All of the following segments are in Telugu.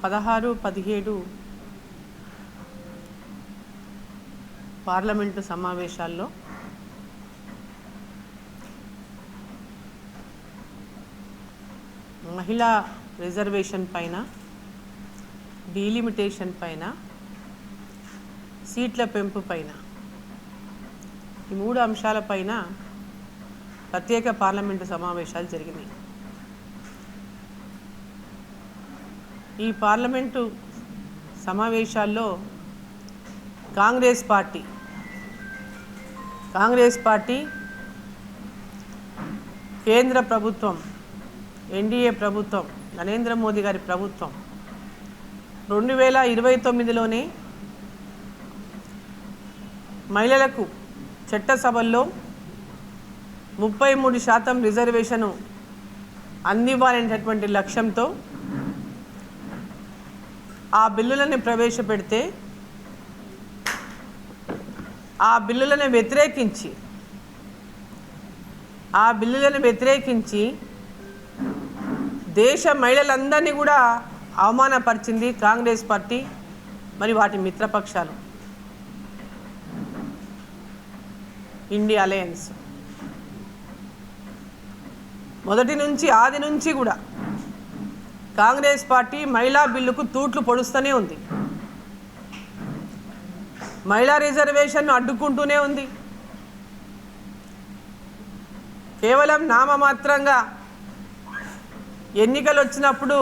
16, 17 పార్లమెంటు సమావేశాల్లో మహిళా రిజర్వేషన్ పైన, డీలిమిటేషన్ పైన, సీట్ల పెంపు పైన, ఈ 3 అంశాలపైన ప్రత్యేక పార్లమెంటు సమావేశాలు జరిగినాయి. ఈ పార్లమెంటు సమావేశాల్లో కాంగ్రెస్ పార్టీ కేంద్ర ప్రభుత్వం, ఎన్డీఏ ప్రభుత్వం, నరేంద్ర మోదీ గారి ప్రభుత్వం 2029లోనే మహిళలకు చట్టసభల్లో 33% రిజర్వేషను అందివ్వాలనేటటువంటి లక్ష్యంతో ఆ బిల్లులను ప్రవేశపెడితే ఆ బిల్లులను వ్యతిరేకించి దేశ మహిళలందరినీ కూడా అవమానపరిచింది కాంగ్రెస్ పార్టీ మరి వాటి మిత్రపక్షాలు. ఇండియా అలయన్స్ ఆది నుంచి కూడా కాంగ్రెస్ పార్టీ మహిళా బిల్లుకు తూట్లు పొడుస్తూనే ఉంది, మహిళా రిజర్వేషన్ను అడ్డుకుంటూనే ఉంది. కేవలం నామమాత్రంగా ఎన్నికలు వచ్చినప్పుడు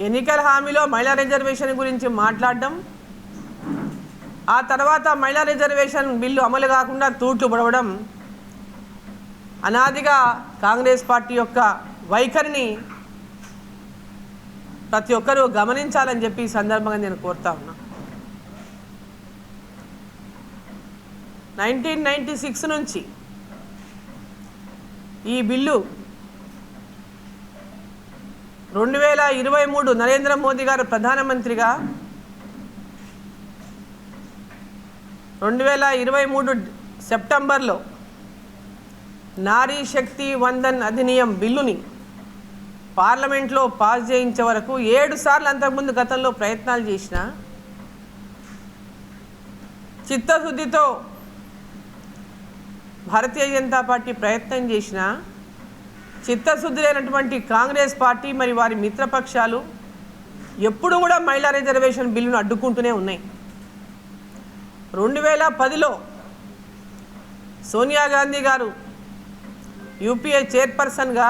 ఎన్నికల హామీలో మహిళా రిజర్వేషన్ గురించి మాట్లాడడం, ఆ తర్వాత మహిళా రిజర్వేషన్ బిల్లు అమలు కాకుండా తూట్లు పొడవడం అనాదిగా కాంగ్రెస్ పార్టీ యొక్క వైఖరిని ప్రతి ఒక్కరూ గమనించాలని చెప్పి ఈ సందర్భంగా నేను కోరుతా ఉన్నా. 1996 నుంచి ఈ బిల్లు 2023 నరేంద్ర మోదీ గారు ప్రధానమంత్రిగా 2023 సెప్టెంబర్లో నారీ శక్తి వందన్ అధినియం బిల్లుని పార్లమెంట్లో పాస్ చేయించే వరకు 7 సార్లు అంతకుముందు గతంలో ప్రయత్నాలు చేసిన, చిత్తశుద్ధితో భారతీయ జనతా పార్టీ ప్రయత్నం చేసిన, చిత్తశుద్ధి లేనటువంటి కాంగ్రెస్ పార్టీ మరి వారి మిత్రపక్షాలు ఎప్పుడు కూడా మహిళా రిజర్వేషన్ బిల్లును అడ్డుకుంటూనే ఉన్నాయి. 2010లో సోనియా గాంధీ గారు యూపీఏ చైర్పర్సన్గా,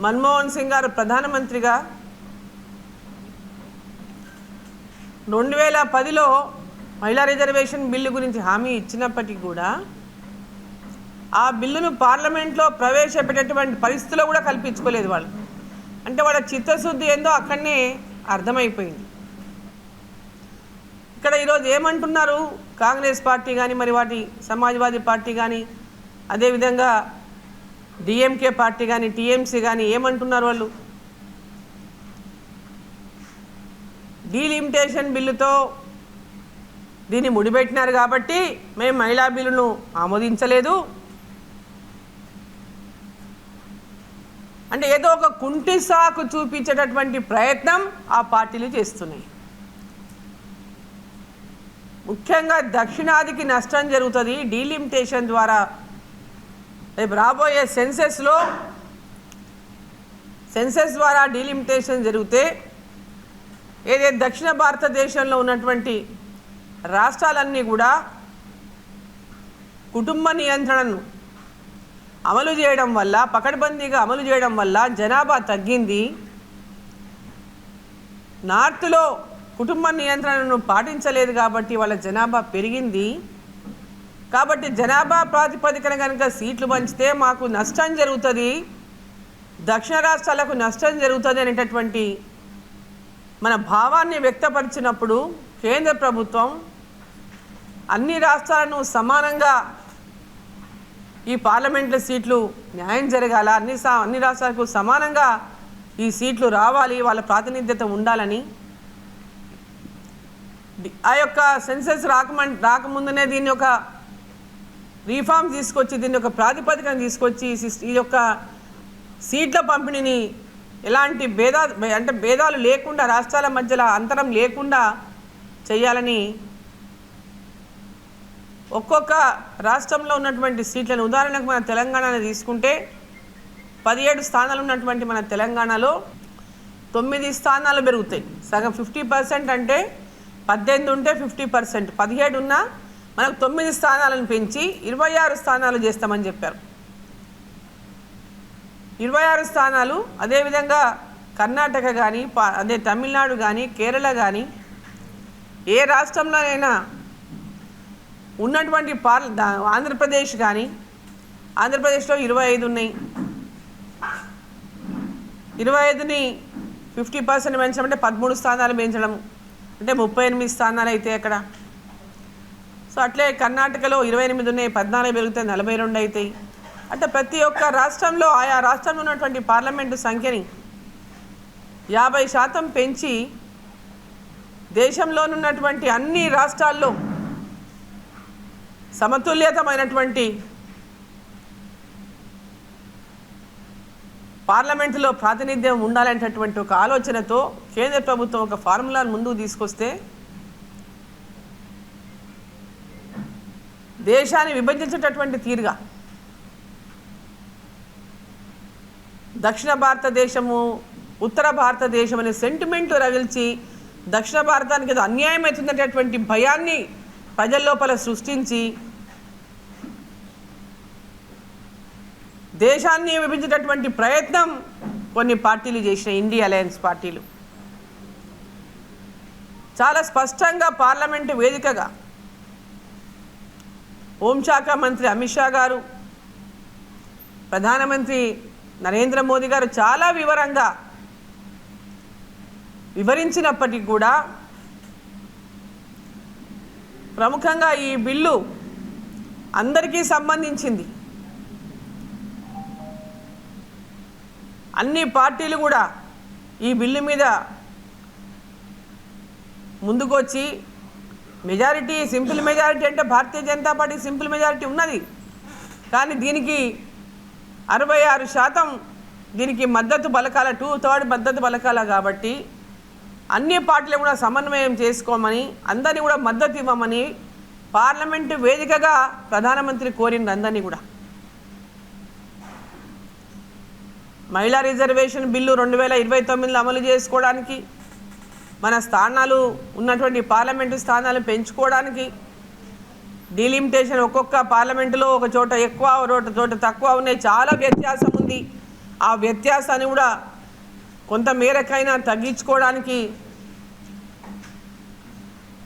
మన్మోహన్ సింగ్ గారు ప్రధానమంత్రిగా 2010లో మహిళా రిజర్వేషన్ బిల్లు గురించి హామీ ఇచ్చినప్పటికీ కూడా ఆ బిల్లును పార్లమెంట్లో ప్రవేశపెట్టేటువంటి పరిస్థితుల్లో కూడా కల్పించుకోలేదు వాళ్ళు. అంటే వాళ్ళ చిత్తశుద్ధి ఏందో అక్కడనే అర్థమైపోయింది. ఇక్కడ ఈరోజు ఏమంటున్నారు కాంగ్రెస్ పార్టీ కానీ, మరి వాటి సమాజ్వాదీ పార్టీ కానీ, అదేవిధంగా డిఎంకే పార్టీ కానీ, టీఎంసీ కానీ ఏమంటున్నారు వాళ్ళు? డీలిమిటేషన్ బిల్లుతో దీన్ని ముడిపెట్టినారు కాబట్టి మేము మహిళా బిల్లును ఆమోదించలేదు అంటే ఏదో ఒక కుంటి సాకు చూపించేటటువంటి ప్రయత్నం ఆ పార్టీలు చేస్తున్నాయి. ముఖ్యంగా దక్షిణాదికి నష్టం జరుగుతుంది డీలిమిటేషన్ ద్వారా. రేపు రాబోయే సెన్సెస్ ద్వారా డీలిమిటేషన్ జరిగితే ఏదైతే దక్షిణ భారతదేశంలో ఉన్నటువంటి రాష్ట్రాలన్నీ కూడా కుటుంబ నియంత్రణను అమలు చేయడం వల్ల, పకడ్బందీగా అమలు చేయడం వల్ల జనాభా తగ్గింది. నార్త్లో కుటుంబ నియంత్రణను పాటించలేదు కాబట్టి వాళ్ళ జనాభా పెరిగింది. కాబట్టి జనాభా ప్రాతిపదికన కనుక సీట్లు పంచితే మాకు నష్టం జరుగుతుంది, దక్షిణ రాష్ట్రాలకు నష్టం జరుగుతుంది అనేటటువంటి మన భావాన్ని వ్యక్తపరిచినప్పుడు కేంద్ర ప్రభుత్వం అన్ని రాష్ట్రాలను సమానంగా ఈ పార్లమెంట్లో సీట్లు న్యాయం జరగాల, అన్ని రాష్ట్రాలకు సమానంగా ఈ సీట్లు రావాలి, వాళ్ళ ప్రాతినిధ్యత ఉండాలని ఆ యొక్క సెన్సెస్ రాకముందునే దీని యొక్క రీఫార్మ్ తీసుకొచ్చి, దీని యొక్క ప్రాతిపదికను తీసుకొచ్చి ఈ యొక్క సీట్ల పంపిణీని ఎలాంటి భేదాలు లేకుండా రాష్ట్రాల మధ్యలో అంతరం లేకుండా చేయాలని ఒక్కొక్క రాష్ట్రంలో ఉన్నటువంటి సీట్లను ఉదాహరణకు మన తెలంగాణని తీసుకుంటే 17 స్థానాలు ఉన్నటువంటి మన తెలంగాణలో 9 స్థానాలు పెరుగుతాయి. సగం 50% అంటే 18 ఉంటే 50%, 17 ఉన్నా మనకు 9 స్థానాలను పెంచి 26 స్థానాలు చేస్తామని చెప్పారు. 26 స్థానాలు. అదేవిధంగా కర్ణాటక కానీ అదే తమిళనాడు కానీ కేరళ కానీ ఏ రాష్ట్రంలోనైనా ఉన్నటువంటి ఆంధ్రప్రదేశ్ కానీ ఆంధ్రప్రదేశ్లో 25 ఉన్నాయి. 25ని 50% పెంచడం అంటే 13 స్థానాలు పెంచడం అంటే 38 స్థానాలు అయితే అక్కడ. సో అట్లే కర్ణాటకలో 28 ఉన్నాయి, 14 పెరుగుతాయి, 42 అవుతాయి. అంటే ప్రతి ఒక్క రాష్ట్రంలో ఆయా రాష్ట్రంలో ఉన్నటువంటి పార్లమెంటు సంఖ్యని 50% పెంచి దేశంలోనున్నటువంటి అన్ని రాష్ట్రాల్లో సమతుల్యతమైనటువంటి పార్లమెంటులో ప్రాతినిధ్యం ఉండాలనేటటువంటి ఒక ఆలోచనతో కేంద్ర ప్రభుత్వం ఒక ఫార్ములాను ముందుకు తీసుకొస్తే దేశాన్ని విభజించేటటువంటి తీరుగా దక్షిణ భారతదేశము ఉత్తర భారతదేశం అనే సెంటిమెంట్ రగిల్చి దక్షిణ భారతానికి ఏదో అన్యాయం అవుతుందనేటటువంటి భయాన్ని ప్రజల లోపల సృష్టించి దేశాన్ని విభజించేటటువంటి ప్రయత్నం కొన్ని పార్టీలు చేసిన ఇండియా అలయన్స్ పార్టీలు చాలా స్పష్టంగా పార్లమెంటు వేదికగా హోంశాఖ మంత్రి అమిత్ షా గారు, ప్రధానమంత్రి నరేంద్ర మోదీ గారు చాలా వివరంగా వివరించినప్పటికీ కూడా ప్రముఖంగా ఈ బిల్లు అందరికీ సంబంధించింది. అన్ని పార్టీలు కూడా ఈ బిల్లు మీద ముందుకొచ్చి మెజారిటీ సింపుల్ మెజారిటీ అంటే Bharatiya Janata party simple majority ఉన్నది, కానీ దీనికి 66% దీనికి మద్దతు పలకాల, 2/3 మద్దతు పలకాల. కాబట్టి అన్ని పార్టీలు కూడా సమన్వయం చేసుకోమని అందరినీ కూడా మద్దతు ఇవ్వమని పార్లమెంటు వేదికగా ప్రధానమంత్రి కోరింది అందరినీ కూడా. మహిళా రిజర్వేషన్ బిల్లు 2029లో అమలు చేసుకోవడానికి, మన స్థానాలు ఉన్నటువంటి పార్లమెంటు స్థానాలు పెంచుకోవడానికి, డీలిమిటేషన్ ఒక్కొక్క పార్లమెంటులో ఒక చోట ఎక్కువ ఒక చోట తక్కువ ఉన్నాయి, చాలా వ్యత్యాసం ఉంది. ఆ వ్యత్యాసాన్ని కూడా కొంత మేరకైనా తగ్గించుకోవడానికి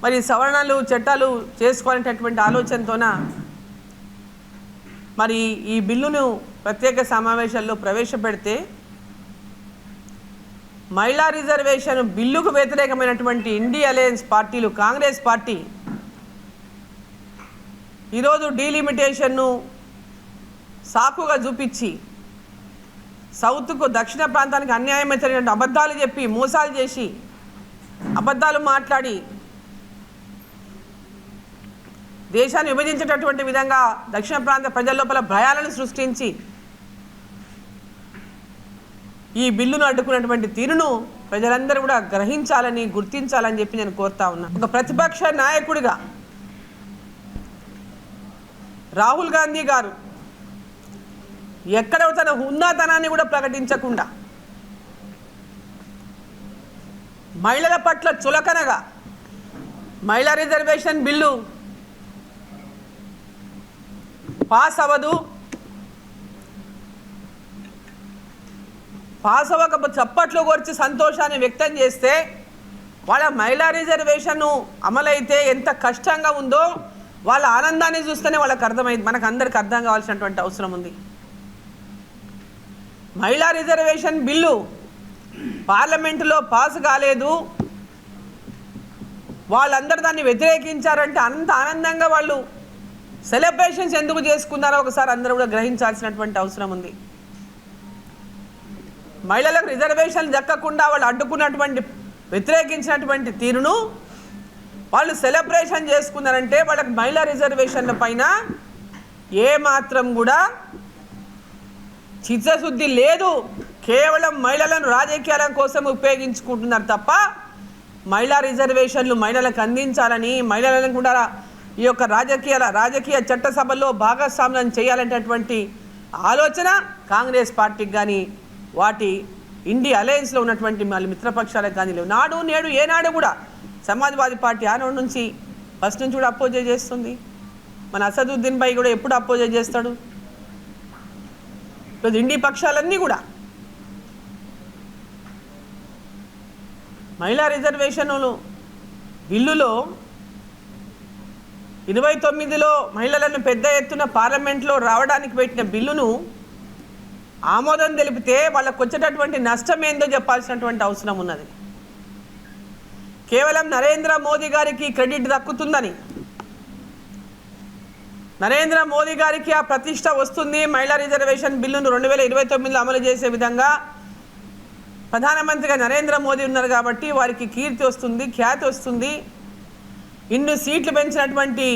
మరి సవరణలు చట్టాలు చేసుకోవాలనేటటువంటి ఆలోచనతోన మరి ఈ బిల్లును ప్రత్యేక సమావేశాల్లో ప్రవేశపెడితే మహిళా రిజర్వేషన్ బిల్లుకు వ్యతిరేకమైనటువంటి ఇండియా అలయన్స్ పార్టీలు, కాంగ్రెస్ పార్టీ ఈరోజు డీలిమిటేషన్ను సాకుగా చూపించి సౌత్కు దక్షిణ ప్రాంతానికి అన్యాయం అయినటువంటి అబద్ధాలు చెప్పి మోసాలు చేసి అబద్ధాలు మాట్లాడి దేశాన్ని విభజించేటటువంటి విధంగా దక్షిణ ప్రాంత ప్రజల లోపల భయాలను సృష్టించి ఈ బిల్లును అడ్డుకున్నటువంటి తీరును ప్రజలందరూ కూడా గ్రహించాలని, గుర్తించాలని చెప్పి నేను కోరుతా ఉన్నా. ఒక ప్రతిపక్ష నాయకుడిగా రాహుల్ గాంధీ గారు ఎక్కడ తన హుందాతనాన్ని కూడా ప్రకటించకుండా మహిళల పట్ల చులకనగా మహిళా రిజర్వేషన్ బిల్లు పాస్ అవ్వదు, పాస్ అవ్వక చప్పట్లు కొరిచి సంతోషాన్ని వ్యక్తం చేస్తే వాళ్ళ మహిళా రిజర్వేషన్ అమలైతే ఎంత కష్టంగా ఉందో వాళ్ళ ఆనందాన్ని చూస్తేనే వాళ్ళకి అర్థమైంది. మనకు అందరికి అర్థం కావాల్సినటువంటి అవసరం ఉంది. మహిళా రిజర్వేషన్ బిల్లు పార్లమెంటులో పాస్ కాలేదు, వాళ్ళందరూ దాన్ని వ్యతిరేకించారంటే అంత ఆనందంగా వాళ్ళు సెలబ్రేషన్స్ ఎందుకు చేసుకున్నారో ఒకసారి అందరూ కూడా గ్రహించాల్సినటువంటి అవసరం ఉంది. మహిళలకు రిజర్వేషన్ దక్కకుండా వాళ్ళు అడ్డుకున్నటువంటి వ్యతిరేకించినటువంటి తీరును వాళ్ళు సెలబ్రేషన్ చేసుకున్నారంటే వాళ్ళకి మహిళా రిజర్వేషన్ల పైన ఏమాత్రం కూడా చిత్తశుద్ధి లేదు, కేవలం మహిళలను రాజకీయాల కోసం ఉపయోగించుకుంటున్నారు తప్ప మహిళా రిజర్వేషన్లు మహిళలకు అందించాలని, మహిళలను కూడా ఈ యొక్క రాజకీయ చట్టసభల్లో భాగస్వామ్యం చేయాలనేటటువంటి ఆలోచన కాంగ్రెస్ పార్టీకి కానీ వాటి ఇండి అలయన్స్లో ఉన్నటువంటి మళ్ళీ మిత్రపక్షాలకు కానీ లేవు. నాడు నేడు ఏనాడు కూడా సమాజ్వాదీ పార్టీ ఆనాడు నుంచి ఫస్ట్ నుంచి కూడా అపోజ్ చేస్తుంది. మన అసదుద్దీన్ భాయ్ కూడా ఎప్పుడు అపోజ్ చేస్తాడు. ఇప్పుడు ఇండి పక్షాలన్నీ కూడా మహిళా రిజర్వేషన్లు బిల్లులో 29లో మహిళలను పెద్ద ఎత్తున పార్లమెంట్లో రావడానికి పెట్టిన బిల్లును ఆమోదం తెలిపితే వాళ్ళకు వచ్చేటటువంటి నష్టం ఏందో చెప్పాల్సినటువంటి అవసరం ఉన్నది. కేవలం నరేంద్ర మోదీ గారికి క్రెడిట్ దక్కుతుందని, నరేంద్ర మోదీ గారికి ఆ ప్రతిష్ట వస్తుంది, మహిళా రిజర్వేషన్ బిల్లును 2029లో అమలు చేసే విధంగా ప్రధానమంత్రిగా నరేంద్ర మోదీ ఉన్నారు కాబట్టి వారికి కీర్తి వస్తుంది, ఖ్యాతి వస్తుంది, ఇన్ని సీట్లు పెంచినటువంటి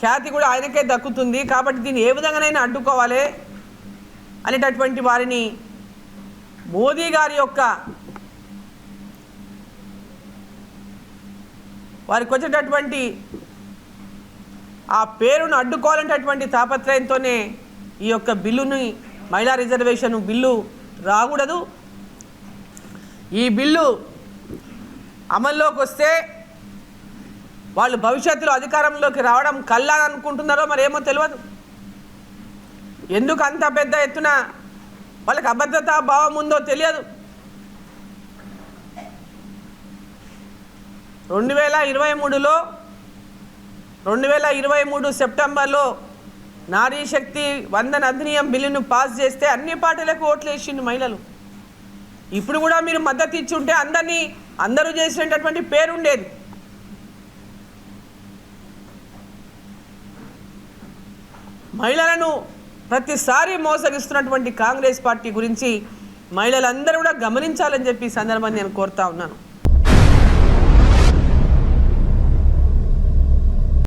ఖ్యాతి కూడా ఆయనకే దక్కుతుంది. కాబట్టి దీన్ని ఏ విధంగానైనా అడ్డుకోవాలి అనేటటువంటి వారిని మోదీ గారి యొక్క వారికి వచ్చేటటువంటి ఆ పేరును అడ్డుకోవాలనేటటువంటి తాపత్రయంతోనే ఈ యొక్క బిల్లుని మహిళా రిజర్వేషన్ బిల్లు రాకూడదు. ఈ బిల్లు అమల్లోకి వస్తే వాళ్ళు భవిష్యత్తులో అధికారంలోకి రావడం కల్లా అనుకుంటున్నారో మరేమో తెలియదు. ఎందుకు అంత పెద్ద ఎత్తున వాళ్ళకి అభద్రతా భావం ఉందో తెలియదు. 2023 సెప్టెంబర్లో నారీ శక్తి వందన అధినియం బిల్లును పాస్ చేస్తే అన్ని పార్టీలకు ఓట్లు వేసిండు మహిళలు. ఇప్పుడు కూడా మీరు మద్దతు ఇచ్చి ఉంటే అందరూ చేసినటువంటి పేరుండేది. మహిళలను ప్రతిసారి మోసగిస్తున్నటువంటి కాంగ్రెస్ పార్టీ గురించి మహిళలందరూ కూడా గమనించాలని చెప్పి ఈ సందర్భాన్ని నేను కోరుతా ఉన్నాను.